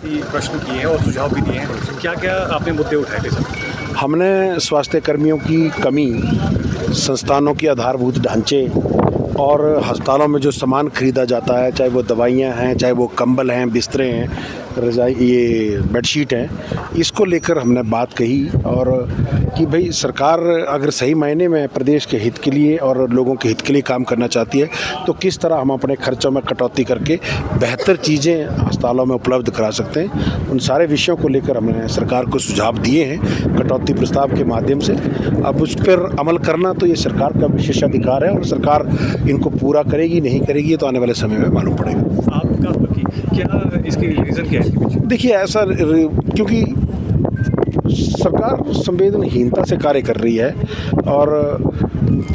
काफ़ी प्रश्न किए हैं और सुझाव भी दिए हैं। क्या क्या आपने मुद्दे उठाए थे सर? हमने स्वास्थ्य कर्मियों की कमी, संस्थानों की आधारभूत ढांचे और अस्पतालों में जो सामान खरीदा जाता है, चाहे वो दवाइयाँ हैं, चाहे वो कंबल हैं, बिस्तरे हैं, रज़ाई, ये बेडशीट हैं, इसको लेकर हमने बात कही। और कि भाई सरकार अगर सही मायने में प्रदेश के हित के लिए और लोगों के हित के लिए काम करना चाहती है तो किस तरह हम अपने खर्चों में कटौती करके बेहतर चीज़ें अस्पतालों में उपलब्ध करा सकते हैं। उन सारे विषयों को लेकर हमने सरकार को सुझाव दिए हैं कटौती प्रस्ताव के माध्यम से। अब उस पर अमल करना तो ये सरकार का विशेषाधिकार है और सरकार इनको पूरा करेगी नहीं करेगी तो आने वाले समय में मालूम पड़ेगा। आपका क्या इसकी रीज़न क्या है इसके पीछे? देखिए ऐसा क्योंकि सरकार संवेदनहीनता से कार्य कर रही है और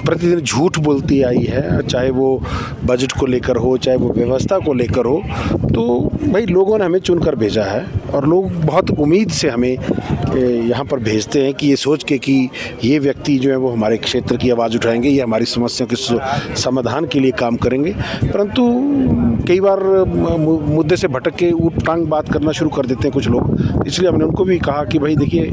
प्रतिदिन झूठ बोलती आई है, चाहे वो बजट को लेकर हो, चाहे वो व्यवस्था को लेकर हो। तो भाई लोगों ने हमें चुनकर भेजा है और लोग बहुत उम्मीद से हमें यहाँ पर भेजते हैं कि ये सोच के कि ये व्यक्ति जो है वो हमारे क्षेत्र की आवाज़ उठाएंगे, ये हमारी समस्याओं के समाधान के लिए काम करेंगे। परंतु कई बार मुद्दे से भटक के ऊट टांग बात करना शुरू कर देते हैं कुछ लोग। इसलिए हमने उनको भी कहा कि भाई देखिए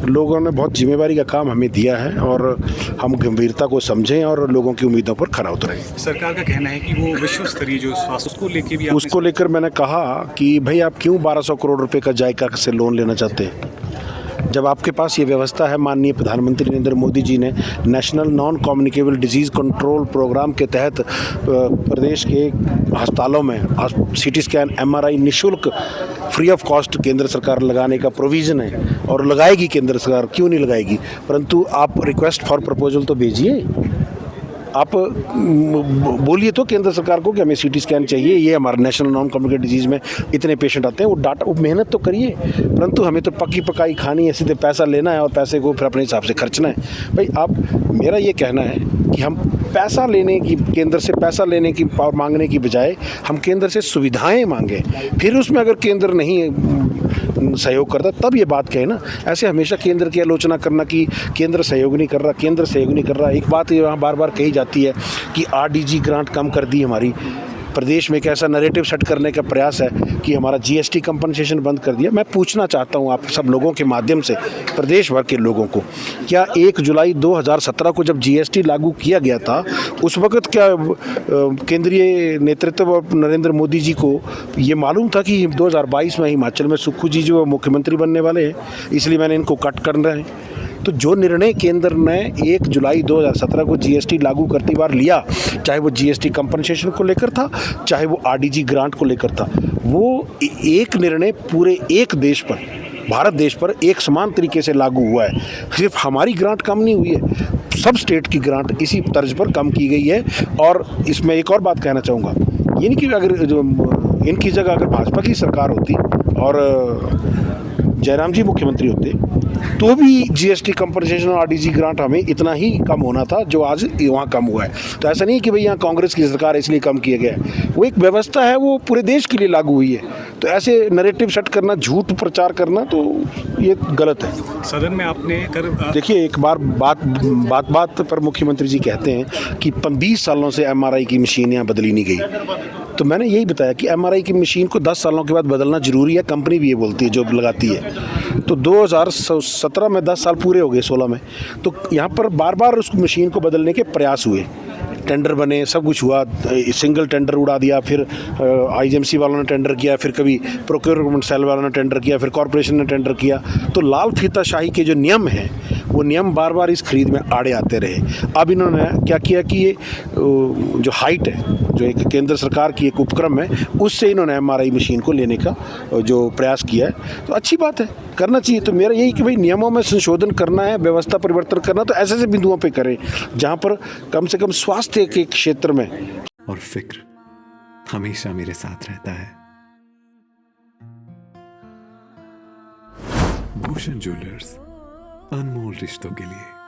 लोगों ने बहुत जिम्मेवारी का काम हमें दिया है और हम गंभीरता को समझें और लोगों की उम्मीदों पर खरा उतरें। सरकार का कहना है कि वो विश्व स्तरीय जो स्वास्थ्य उसको लेके भी उसको लेकर मैंने कहा कि भाई आप क्यों 1200 करोड़ रुपए का जायका से लोन लेना चाहते हैं जब आपके पास ये व्यवस्था है। माननीय प्रधानमंत्री नरेंद्र मोदी जी ने national non communicable disease control programme के तहत प्रदेश के अस्पतालों में सीटी स्कैन MRI निःशुल्क फ्री ऑफ कॉस्ट केंद्र सरकार लगाने का प्रोविज़न है और लगाएगी केंद्र सरकार, क्यों नहीं लगाएगी। परंतु आप रिक्वेस्ट फॉर प्रपोजल तो भेजिए, आप बोलिए तो केंद्र सरकार को कि हमें CT स्कैन चाहिए, ये हमारा नेशनल नॉन कम्युनिकेबल डिजीज़ में इतने पेशेंट आते हैं, वो डाटा वो मेहनत तो करिए। परंतु हमें तो पक्की पकाई खानी है, सीधे पैसा लेना है और पैसे को फिर अपने हिसाब से खर्चना है। भाई आप, मेरा ये कहना है कि हम पैसा लेने की, केंद्र से पैसा लेने की और मांगने की बजाय हम केंद्र से सुविधाएं मांगें, फिर उसमें अगर केंद्र नहीं सहयोग करता तब ये बात कहे ना। ऐसे हमेशा केंद्र की आलोचना करना कि केंद्र सहयोग नहीं कर रहा, केंद्र सहयोग नहीं कर रहा। एक बात यहाँ बार बार कही जाती है कि RDG ग्रांट कम कर दी हमारी, प्रदेश में एक ऐसा नैरेटिव सेट करने का प्रयास है कि हमारा GST कंपनसेशन बंद कर दिया। मैं पूछना चाहता हूं आप सब लोगों के माध्यम से, प्रदेश भर के लोगों को, क्या 1 जुलाई 2017 को जब GST लागू किया गया था उस वक्त क्या केंद्रीय नेतृत्व और नरेंद्र मोदी जी को ये मालूम था कि 2022 में हिमाचल में सुक्खू जी जो मुख्यमंत्री बनने वाले हैं, इसलिए मैंने इनको कट कर रहे हैं। तो जो निर्णय केंद्र ने 1 जुलाई 2017 को GST लागू करती बार लिया, चाहे वो GST कंपनसेशन को लेकर था, चाहे वो RDG ग्रांट को लेकर था, वो एक निर्णय पूरे एक देश पर, भारत देश पर एक समान तरीके से लागू हुआ है। सिर्फ हमारी ग्रांट कम नहीं हुई है, सब स्टेट की ग्रांट इसी तर्ज पर कम की गई है। और इसमें एक और बात कहना चाहूँगा, ये नहीं कि अगर इनकी जगह अगर भाजपा की सरकार होती और जयराम जी मुख्यमंत्री होते तो भी GST कंपनसेशन और RDG ग्रांट हमें इतना ही कम होना था जो आज वहाँ कम हुआ है। तो ऐसा नहीं है कि भाई यहाँ कांग्रेस की सरकार है इसलिए कम किया गया है, वो एक व्यवस्था है, वो पूरे देश के लिए लागू हुई है। तो ऐसे नैरेटिव सेट करना, झूठ प्रचार करना, तो ये गलत है। सदन में आपने देखिए एक बार बात पर मुख्यमंत्री जी कहते हैं कि 20 सालों से MRI की मशीन यहाँ बदली नहीं गई। तो मैंने यही बताया कि MRI की मशीन को 10 सालों के बाद बदलना ज़रूरी है, कंपनी भी ये बोलती है जो लगाती है। तो 2017 में 10 साल पूरे हो गए, 16 में, तो यहाँ पर बार बार उस मशीन को बदलने के प्रयास हुए, टेंडर बने, सब कुछ हुआ, सिंगल टेंडर उड़ा दिया, फिर IGMC वालों ने टेंडर किया, फिर कभी प्रोक्योरमेंट सेल वालों ने टेंडर किया, फिर कॉरपोरेशन ने टेंडर किया। तो लाल फीताशाही के जो नियम हैं वो नियम बार बार इस खरीद में आड़े आते रहे। अब इन्होंने क्या किया कि ये जो हाइट है, जो एक केंद्र सरकार की एक उपक्रम है, उससे इन्होंने MRI मशीन को लेने का जो प्रयास किया है। तो अच्छी बात है, करना चाहिए। तो मेरा यही कि भाई नियमों में संशोधन करना है, व्यवस्था परिवर्तन करना, तो ऐसे बिंदुओं पे करें जहाँ पर कम से कम स्वास्थ्य के क्षेत्र में। और फिक्र हमेशा मेरे साथ रहता है। भूषण ज्वेलर्स, अनमोल रिश्तों के लिए।